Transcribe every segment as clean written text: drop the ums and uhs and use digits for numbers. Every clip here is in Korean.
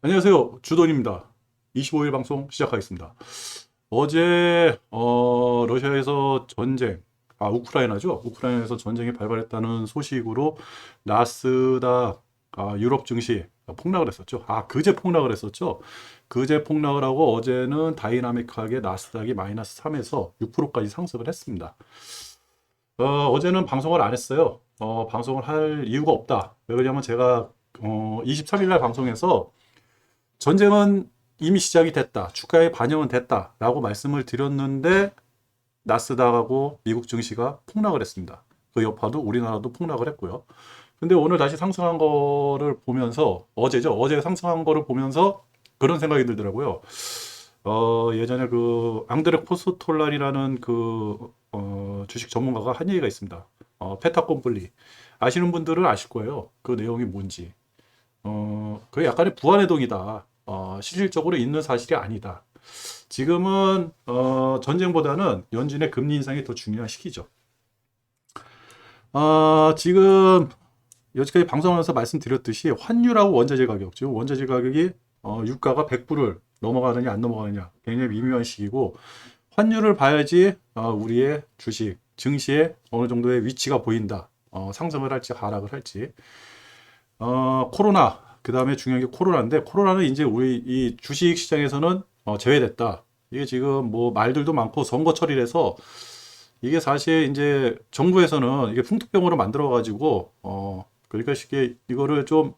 안녕하세요. 주돈입니다. 25일 방송 시작하겠습니다. 어제 러시아에서 전쟁, 우크라이나죠. 우크라이나에서 전쟁이 발발했다는 소식으로 나스닥 유럽 증시 폭락을 했었죠. 그제 폭락을 했었죠. 그제 폭락을 하고 어제는 다이나믹하게 나스닥이 마이너스 3에서 6%까지 상승을 했습니다. 어제는 방송을 안 했어요. 방송을 할 이유가 없다. 왜 그러냐면 제가 23일 날 방송에서 전쟁은 이미 시작이 됐다. 주가에 반영은 됐다라고 말씀을 드렸는데 나스닥하고 미국 증시가 폭락을 했습니다. 그 여파도 우리나라도 폭락을 했고요. 근데 오늘 다시 상승한 거를 보면서 어제죠. 어제 상승한 거를 보면서 그런 생각이 들더라고요. 예전에 그 앙드레 포스톨란이라는 주식 전문가가 한 얘기가 있습니다. 페타콤플리 아시는 분들은 아실 거예요. 그 내용이 뭔지. 그게 약간의 부안해동이다. 실질적으로 있는 사실이 아니다. 지금은 전쟁보다는 연준의 금리 인상이 더 중요한 시기죠. 지금 여지까지 방송하면서 말씀드렸듯이 환율하고 원자재 가격, 지금 원자재 가격이 유가가 100불을 넘어가느냐 안 넘어가느냐 굉장히 미묘한 시기고 환율을 봐야지 우리의 주식, 증시에 어느 정도의 위치가 보인다. 상승을 할지 하락을 할지. 코로나, 그 다음에 중요한 게 코로나인데, 코로나는 이제 우리 이 주식 시장에서는 제외됐다. 이게 지금 뭐 말들도 많고 선거철이라서 이게 사실 이제 정부에서는 이게 풍토병으로 만들어가지고, 그러니까 이게 이거를 좀,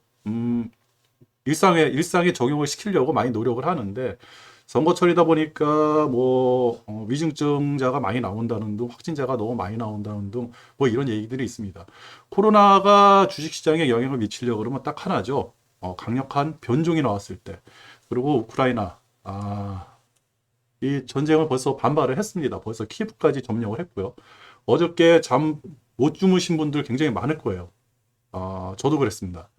일상에 적용을 시키려고 많이 노력을 하는데, 선거철이다 보니까 뭐 위중증자가 많이 나온다는 등 확진자가 너무 많이 나온다는 등 뭐 이런 얘기들이 있습니다. 코로나가 주식시장에 영향을 미치려고 그러면 딱 하나죠. 강력한 변종이 나왔을 때. 그리고 우크라이나 이 전쟁을 벌써 반발을 했습니다. 벌써 키예프까지 점령을 했고요. 어저께 잠 못 주무신 분들 굉장히 많을 거예요. 저도 그랬습니다.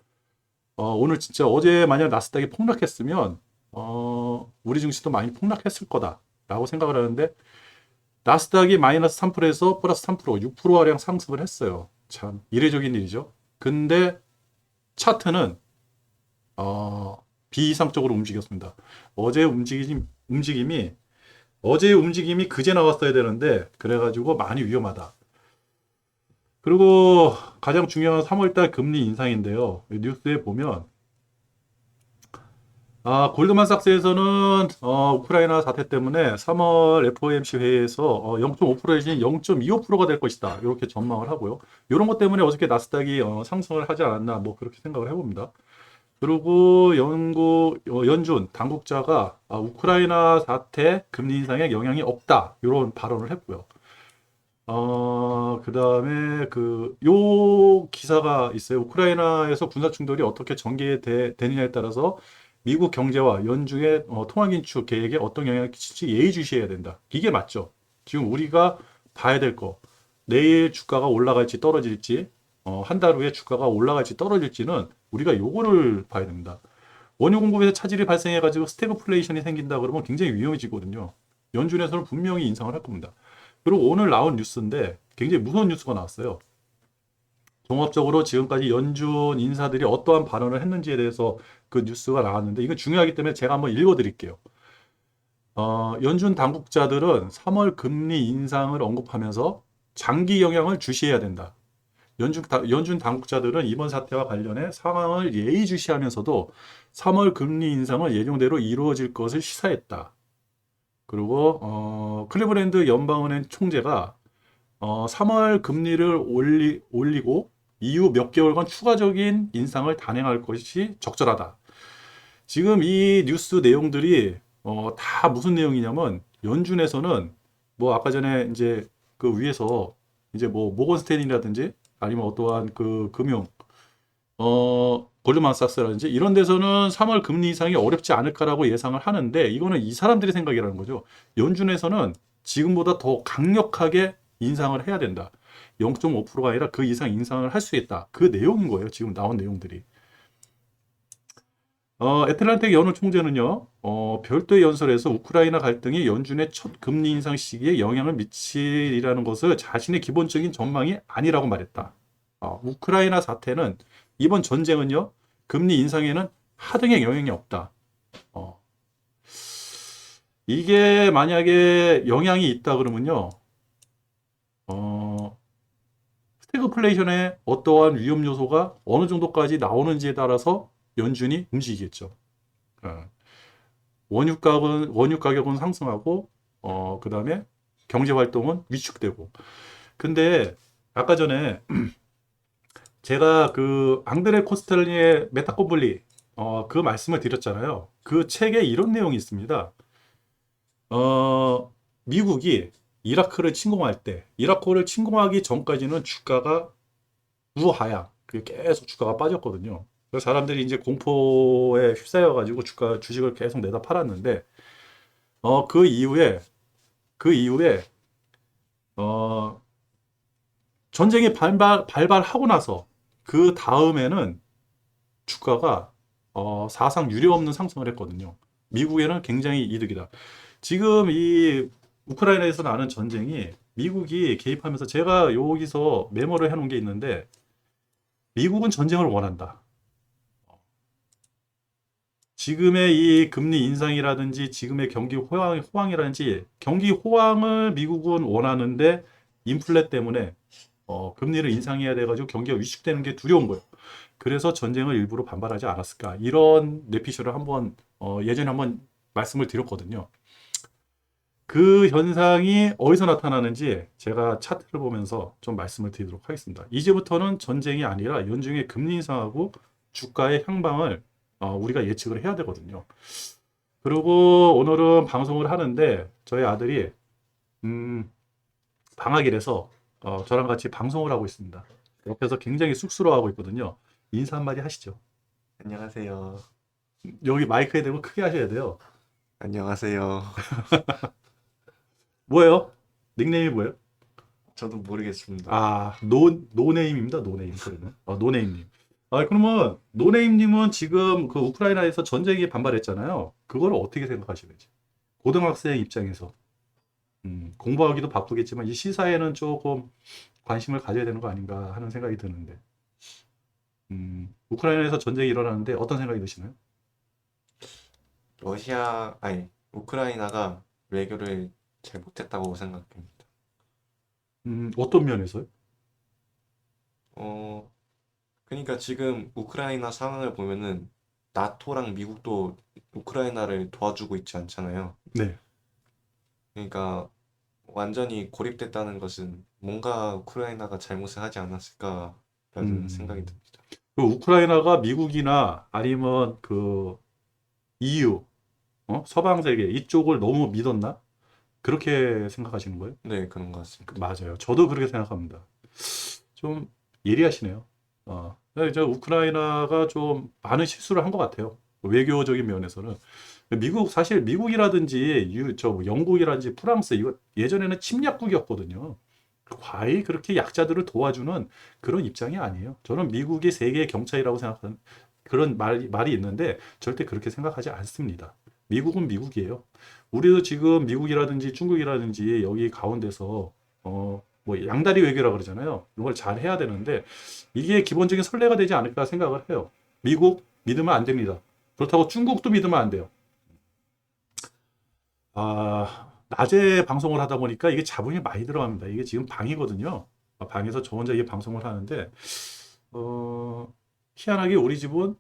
오늘 진짜 어제 만약 나스닥이 폭락했으면 우리 증시도 많이 폭락했을 거다라고 생각을 하는데 나스닥이 마이너스 3%에서 플러스 3%, 6%가량 상승을 했어요. 참 이례적인 일이죠. 근데 차트는 비이상적으로 움직였습니다. 어제 움직임이 어제 움직임이 그제 나왔어야 되는데 그래가지고 많이 위험하다. 그리고 가장 중요한 3월달 금리 인상인데요. 뉴스에 보면 골드만삭스에서는 우크라이나 사태 때문에 3월 FOMC 회의에서 0.5% 대신 0.25%가 될 것이다. 이렇게 전망을 하고요. 이런 것 때문에 어저께 나스닥이 상승을 하지 않았나 뭐 그렇게 생각을 해봅니다. 그리고 연준 당국자가 우크라이나 사태 금리 인상에 영향이 없다. 이런 발언을 했고요. 그다음에 요 기사가 있어요. 우크라이나에서 군사 충돌이 어떻게 전개되느냐에 따라서 미국 경제와 연중의 통화 긴축 계획에 어떤 영향을 끼칠지 예의주시해야 된다. 이게 맞죠. 지금 우리가 봐야 될 거. 내일 주가가 올라갈지 떨어질지, 한 달 후에 주가가 올라갈지 떨어질지는 우리가 요거를 봐야 됩니다. 원유 공급에서 차질이 발생해가지고 스태그플레이션이 생긴다 그러면 굉장히 위험해지거든요. 연준에서는 분명히 인상을 할 겁니다. 그리고 오늘 나온 뉴스인데 굉장히 무서운 뉴스가 나왔어요. 종합적으로 지금까지 연준 인사들이 어떠한 발언을 했는지에 대해서 그 뉴스가 나왔는데 이건 중요하기 때문에 제가 한번 읽어드릴게요. 연준 당국자들은 3월 금리 인상을 언급하면서 장기 영향을 주시해야 된다. 연준 당국자들은 이번 사태와 관련해 상황을 예의주시하면서도 3월 금리 인상은 예정대로 이루어질 것을 시사했다. 그리고 클리브랜드 연방은행 총재가 3월 금리를 올리고 이후 몇 개월간 추가적인 인상을 단행할 것이 적절하다. 지금 이 뉴스 내용들이 다 무슨 내용이냐면 연준에서는 뭐 아까 전에 이제 그 위에서 이제 뭐 모건 스탠리라든지 아니면 어떠한 그 금융 골드만삭스라든지 이런 데서는 3월 금리 인상이 어렵지 않을까라고 예상을 하는데 이거는 이 사람들의 생각이라는 거죠. 연준에서는 지금보다 더 강력하게 인상을 해야 된다. 0.5%가 아니라 그 이상 인상을 할 수 있다. 그 내용인 거예요. 지금 나온 내용들이. 애틀란틱 연은 총재는요, 별도의 연설에서 우크라이나 갈등이 연준의 첫 금리 인상 시기에 영향을 미치리라는 것을 자신의 기본적인 전망이 아니라고 말했다. 우크라이나 사태는 이번 전쟁은요, 금리 인상에는 하등의 영향이 없다. 어, 이게 만약에 영향이 있다 그러면요. 어, 스태그플레이션에 어떠한 위험 요소가 어느 정도까지 나오는지에 따라서 연준이 움직이겠죠. 어, 원유 가격은 상승하고, 그 다음에 경제 활동은 위축되고. 근데 아까 전에 제가 그 앙드레 코스텔리의 메타코블리 그 말씀을 드렸잖아요. 그 책에 이런 내용이 있습니다. 미국이 이라크를 침공할 때, 이라크를 침공하기 전까지는 주가가 우하향, 계속 주가가 빠졌거든요. 그래서 사람들이 이제 공포에 휩싸여가지고 주식을 계속 내다 팔았는데, 그 이후에, 그 이후에, 어, 전쟁이 발발하고 나서, 그 다음에는 주가가, 사상 유례없는 상승을 했거든요. 미국에는 굉장히 이득이다. 지금 이 우크라이나에서 나는 전쟁이 미국이 개입하면서 제가 여기서 메모를 해놓은 게 있는데, 미국은 전쟁을 원한다. 지금의 이 금리 인상이라든지 지금의 경기 호황이라든지 경기 호황을 미국은 원하는데 인플레 때문에 금리를 인상해야 돼가지고 경기가 위축되는 게 두려운 거예요. 그래서 전쟁을 일부러 반발하지 않았을까. 이런 뇌피셜을 한번 예전에 한번 말씀을 드렸거든요. 그 현상이 어디서 나타나는지 제가 차트를 보면서 좀 말씀을 드리도록 하겠습니다. 이제부터는 전쟁이 아니라 연중에 금리 인상하고 주가의 향방을 우리가 예측을 해야 되거든요. 그리고 오늘은 방송을 하는데 저희 아들이 방학이라서 저랑 같이 방송을 하고 있습니다. 옆에서 굉장히 쑥스러워하고 있거든요. 인사 한마디 하시죠. 안녕하세요. 여기 마이크에 대고 크게 하셔야 돼요. 안녕하세요. 뭐예요? 닉네임이 뭐예요? 저도 모르겠습니다. 아, 노네임입니다. 노네임. 그러면. 노네임님. 그러면 노네임님은 지금 그 우크라이나에서 전쟁이 반발했잖아요. 그걸 어떻게 생각하시는지. 고등학생 입장에서 공부하기도 바쁘겠지만 이 시사에는 조금 관심을 가져야 되는 거 아닌가 하는 생각이 드는데. 우크라이나에서 전쟁이 일어나는데 어떤 생각이 드시나요? 우크라이나가 외교를 잘 못했다고 생각합니다. 어떤 면에서요? 어, 그러니까 지금 우크라이나 상황을 보면은 나토랑 미국도 우크라이나를 도와주고 있지 않잖아요. 네. 그러니까 완전히 고립됐다는 것은 뭔가 우크라이나가 잘못을 하지 않았을까라는 생각이 음, 듭니다. 그 우크라이나가 미국이나 아니면 그 EU, 서방 세계 이쪽을 너무 믿었나? 그렇게 생각하시는 거예요? 네, 그런 것 같습니다. 맞아요. 저도 그렇게 생각합니다. 좀 예리하시네요. 근데 이제 우크라이나가 좀 많은 실수를 한 것 같아요. 외교적인 면에서는. 사실 미국이라든지, 뭐 영국이라든지 프랑스, 이거 예전에는 침략국이었거든요. 과히 그렇게 약자들을 도와주는 그런 입장이 아니에요. 저는 미국이 세계의 경찰이라고 생각하는 그런 말이 있는데 절대 그렇게 생각하지 않습니다. 미국은 미국이에요. 우리도 지금 미국이라든지 중국이라든지 여기 가운데서 뭐 양다리 외교라 그러잖아요. 이걸 잘 해야 되는데 이게 기본적인 선례가 되지 않을까 생각을 해요. 미국 믿으면 안 됩니다. 그렇다고 중국도 믿으면 안 돼요. 낮에 방송을 하다 보니까 이게 잡음이 많이 들어갑니다. 이게 지금 방이거든요. 방에서 저 혼자 이 방송을 하는데 어, 희한하게 우리 집은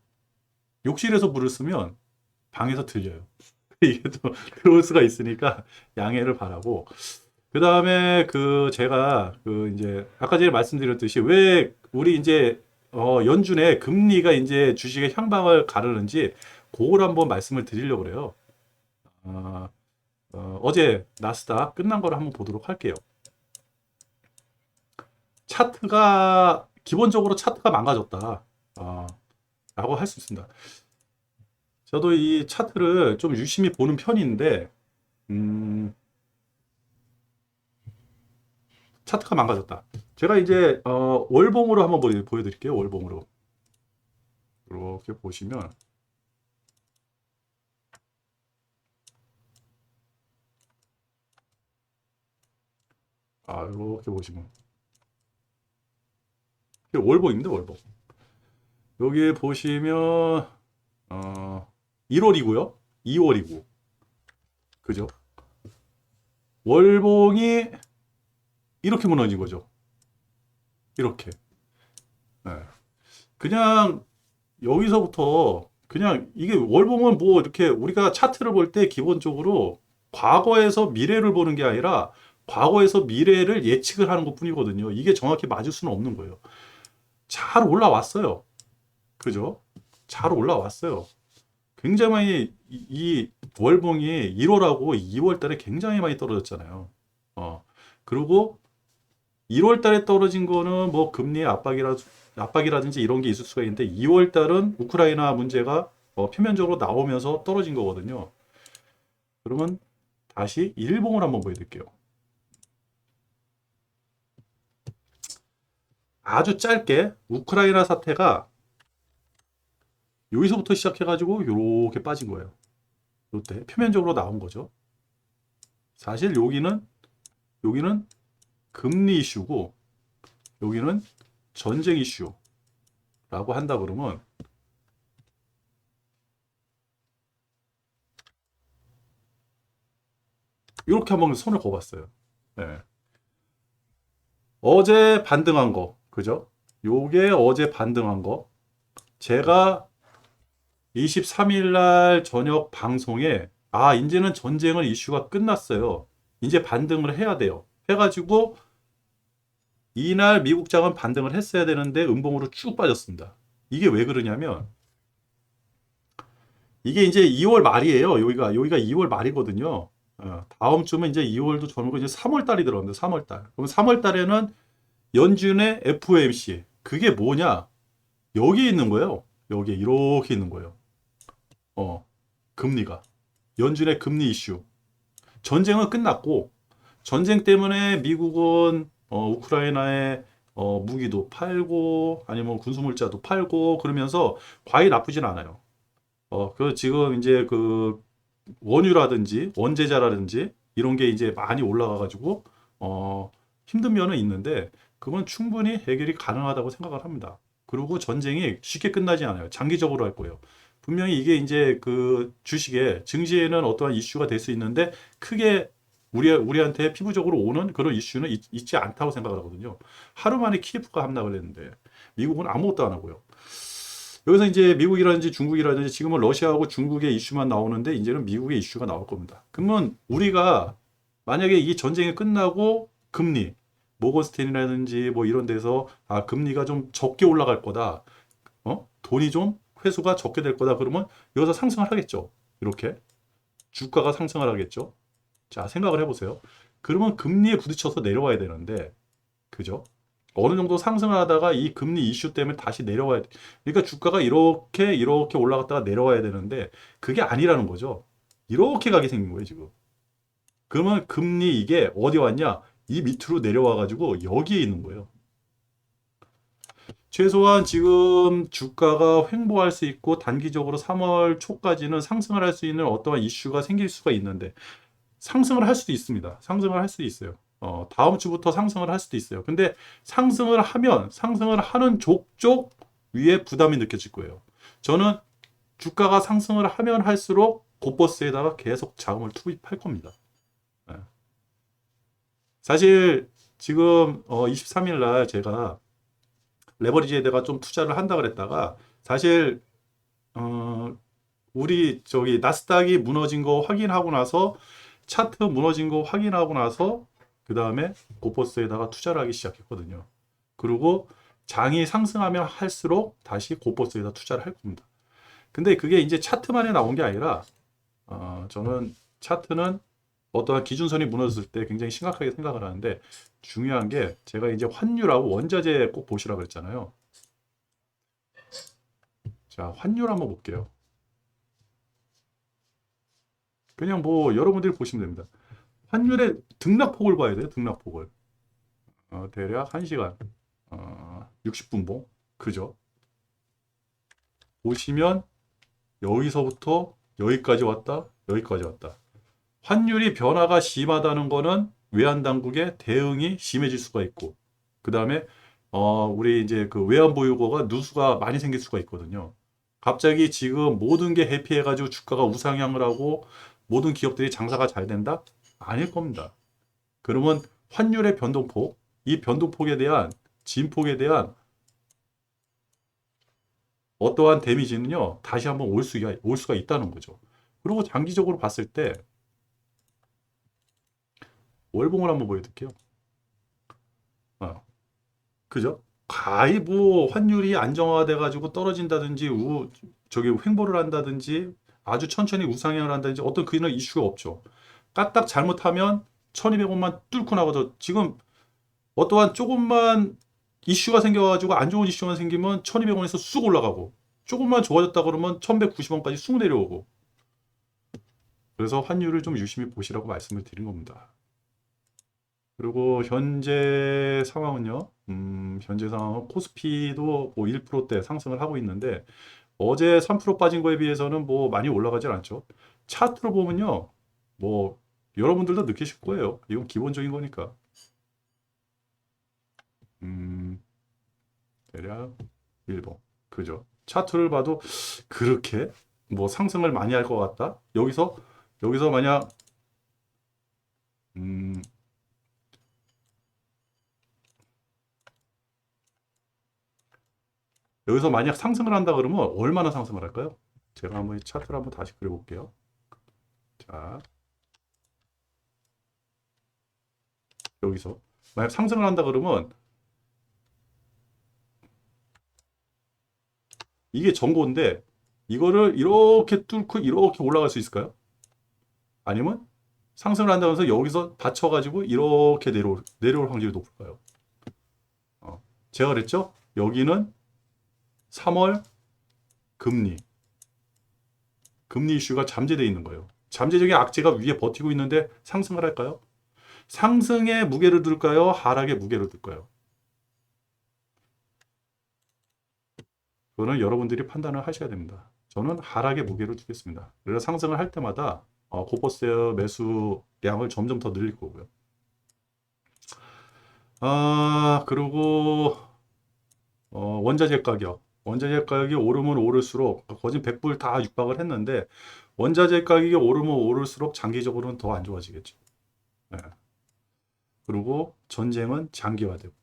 욕실에서 물을 쓰면 방에서 들려요. 이게 또 들어올 수가 있으니까 양해를 바라고. 그 다음에 제가 이제 아까 전에 말씀드렸듯이 왜 우리 이제 연준의 금리가 이제 주식의 향방을 가르는지 그걸 한번 말씀을 드리려고 그래요. 어, 어제 나스닥 끝난 거를 한번 보도록 할게요. 기본적으로 차트가 망가졌다. 라고 할 수 있습니다. 저도 이 차트를 좀 유심히 보는 편인데, 음, 차트가 망가졌다. 제가 이제 월봉으로 한번 보여드릴게요. 월봉으로 이렇게 보시면 이렇게 보시면 이게 월봉입니다. 월봉. 여기 보시면 1월이고요. 2월이고, 그죠? 월봉이 이렇게 무너진 거죠. 이렇게. 네. 그냥 여기서부터 그냥 이게 월봉은 뭐 이렇게 우리가 차트를 볼 때 기본적으로 과거에서 미래를 보는 게 아니라 과거에서 미래를 예측을 하는 것뿐이거든요. 이게 정확히 맞을 수는 없는 거예요. 잘 올라왔어요. 그죠? 잘 올라왔어요. 굉장히 많이 이 월봉이 1월하고 2월 달에 굉장히 많이 떨어졌잖아요. 그리고 1월 달에 떨어진 거는 뭐 금리의 압박이라든지 이런 게 있을 수가 있는데 2월 달은 우크라이나 문제가 표면적으로 나오면서 떨어진 거거든요. 그러면 다시 일봉을 한번 보여드릴게요. 아주 짧게 우크라이나 사태가 여기서부터 시작해가지고 이렇게 빠진 거예요. 이때 표면적으로 나온 거죠. 사실 여기는 금리 이슈고 여기는 전쟁 이슈라고 한다 그러면 이렇게 한번 손을 거봤어요. 네. 어제 반등한 거, 그죠? 요게 어제 반등한 거. 제가 23일 날 저녁 방송에 이제는 전쟁은 이슈가 끝났어요. 이제 반등을 해야 돼요. 해가지고 이날 미국장은 반등을 했어야 되는데 음봉으로 쭉 빠졌습니다. 이게 왜 그러냐면 이게 이제 2월 말이에요. 여기가 2월 말이거든요. 다음 주면 이제 2월도 저물고 이제 3월 달이 들어갑니다. 3월 달. 그럼 3월 달에는 연준의 FOMC. 그게 뭐냐? 여기 있는 거예요. 여기 이렇게 있는 거예요. 금리가. 연준의 금리 이슈. 전쟁은 끝났고 전쟁 때문에 미국은 우크라이나에 무기도 팔고 아니면 군수물자도 팔고 그러면서 과히 나쁘진 않아요. 그 지금 이제 그 원유라든지 원재자라든지 이런 게 이제 많이 올라가가지고 힘든 면은 있는데 그건 충분히 해결이 가능하다고 생각을 합니다. 그리고 전쟁이 쉽게 끝나지 않아요. 장기적으로 할 거예요. 분명히 이게 이제 그 주식에 증시에는 어떠한 이슈가 될 수 있는데 크게 우리한테 피부적으로 오는 그런 이슈는 있지 않다고 생각을 하거든요. 하루 만에 키예프가 함락을 했는데 미국은 아무것도 안 하고요. 여기서 이제 미국이라든지 중국이라든지 지금은 러시아하고 중국의 이슈만 나오는데 이제는 미국의 이슈가 나올 겁니다. 그러면 우리가 만약에 이 전쟁이 끝나고 금리, 모건스탠이라든지 뭐 이런 데서 금리가 좀 적게 올라갈 거다. 돈이 좀 회수가 적게 될 거다. 그러면 여기서 상승을 하겠죠. 이렇게 주가가 상승을 하겠죠. 자, 생각을 해보세요. 그러면 금리에 부딪혀서 내려와야 되는데, 그죠? 어느 정도 상승을 하다가 이 금리 이슈 때문에 다시 내려와야 돼. 그러니까 주가가 이렇게 올라갔다가 내려와야 되는데, 그게 아니라는 거죠. 이렇게 가게 생긴 거예요, 지금. 그러면 금리 이게 어디 왔냐? 이 밑으로 내려와가지고 여기에 있는 거예요. 최소한 지금 주가가 횡보할 수 있고 단기적으로 3월 초까지는 상승을 할 수 있는 어떠한 이슈가 생길 수가 있는데 상승을 할 수도 있습니다. 상승을 할 수도 있어요. 다음 주부터 상승을 할 수도 있어요. 근데 상승을 하는 족족 위에 부담이 느껴질 거예요. 저는 주가가 상승을 하면 할수록 곧버스에다가 계속 자금을 투입할 겁니다. 네. 사실 지금 23일 날 제가 레버리지에다가 좀 투자를 한다 그랬다가 사실 우리 저기 나스닥이 무너진 거 확인하고 나서 차트 무너진 거 확인하고 나서 그 다음에 고퍼스에다가 투자를 하기 시작했거든요. 그리고 장이 상승하면 할수록 다시 고퍼스에다 투자를 할 겁니다. 근데 그게 이제 차트만에 나온 게 아니라 저는 차트는 어떠한 기준선이 무너졌을 때 굉장히 심각하게 생각을 하는데 중요한 게 제가 이제 환율하고 원자재 꼭 보시라고 했잖아요. 자, 환율 한번 볼게요. 그냥 뭐 여러분들이 보시면 됩니다. 환율의 등락폭을 봐야 돼요. 등락폭을. 대략 1시간 60분봉. 그죠? 보시면 여기서부터 여기까지 왔다. 여기까지 왔다. 환율이 변화가 심하다는 거는 외환당국의 대응이 심해질 수가 있고 그 다음에 우리 이제 그 외환보유고가 누수가 많이 생길 수가 있거든요. 갑자기 지금 모든 게 해피해가지고 주가가 우상향을 하고 모든 기업들이 장사가 잘 된다? 아닐 겁니다. 그러면 환율의 변동폭, 이 변동폭에 대한 진폭에 대한 어떠한 데미지는요, 다시 한번 올 수가 있다는 거죠. 그리고 장기적으로 봤을 때 월봉을 한번 보여드릴게요. 어, 그죠? 가히 뭐 환율이 안정화돼가지고 떨어진다든지 저기 횡보를 한다든지 아주 천천히 우상향을 한다든지 어떤 그런 이슈가 없죠. 까딱 잘못하면 1200원만 뚫고 나가죠. 지금 어떠한 조금만 이슈가 생겨가지고 안 좋은 이슈만 생기면 1200원에서 쑥 올라가고 조금만 좋아졌다 그러면 1190원까지 쑥 내려오고 그래서 환율을 좀 유심히 보시라고 말씀을 드린 겁니다. 그리고 현재 상황은요. 현재 상황은 코스피도 뭐 1%대 상승을 하고 있는데 어제 3% 빠진 거에 비해서는 뭐 많이 올라가질 않죠. 차트로 보면요. 뭐 여러분들도 느끼실 거예요. 이건 기본적인 거니까. 음, 대략 1번. 그죠? 차트를 봐도 그렇게 뭐 상승을 많이 할 것 같다. 여기서 만약 음, 여기서 만약 상승을 한다 그러면 얼마나 상승을 할까요? 제가 한번 이 차트를 한번 다시 그려볼게요. 자, 여기서 만약 상승을 한다 그러면 이게 전고인데 이거를 이렇게 뚫고 이렇게 올라갈 수 있을까요? 아니면 상승을 한다면서 여기서 받쳐가지고 이렇게 내려올 확률이 높을까요? 어, 제가 그랬죠? 여기는 3월 금리, 금리 이슈가 잠재되어 있는 거예요. 잠재적인 악재가 위에 버티고 있는데 상승을 할까요? 상승에 무게를 둘까요? 하락에 무게를 둘까요? 그거는 여러분들이 판단을 하셔야 됩니다. 저는 하락에 무게를 두겠습니다. 그래서 상승을 할 때마다 고퍼세어 매수량을 점점 더 늘릴 거고요. 그리고 원자재 가격. 원자재 가격이 오르면 오를수록 거진 100불 다 육박을 했는데 원자재 가격이 오르면 오를수록 장기적으로는 더 안 좋아지겠죠. 네. 그리고 전쟁은 장기화되고.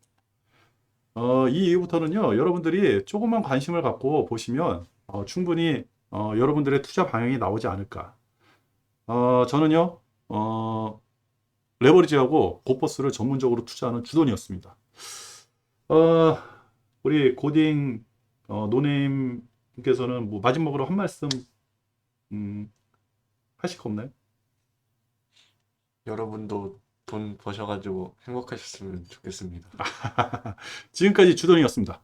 이 이후부터는요, 여러분들이 조금만 관심을 갖고 보시면 충분히 여러분들의 투자 방향이 나오지 않을까. 저는요, 레버리지하고 고퍼스를 전문적으로 투자하는 주돈이었습니다. 어, 우리 고딩 노네임께서는 뭐 마지막으로 한 말씀 음, 하실 거 없나요? 여러분도 돈 버셔가지고 행복하셨으면 좋겠습니다. 지금까지 주돈이었습니다.